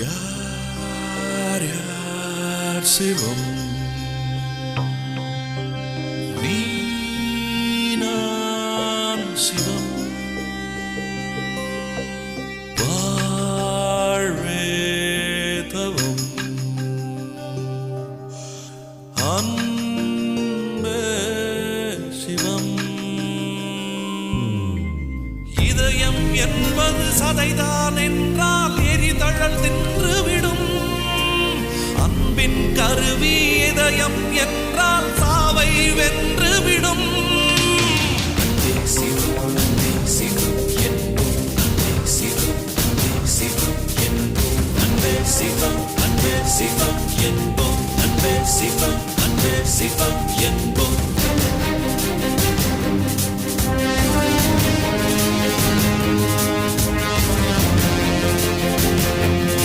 யார் யார் சிவம் நீ நான் சிவம் வாழ்வே தவம் அன்பே சிவம் இதயம் என்பது சதைதான் என்றால் எரிதழல் தின்றுவிடும் அன்பின் கருவி இதயம் என்றால் சாவை வென்றுவிடும் அன்பே சிவம் அன்பே சிவம் என்போம் அன்பே சிவம் அன்பே சிவம் என்போம் அன்பே சிவம் அன்பே சிவம் என்போம் அன்பே சிவம் அன்பே சிவம்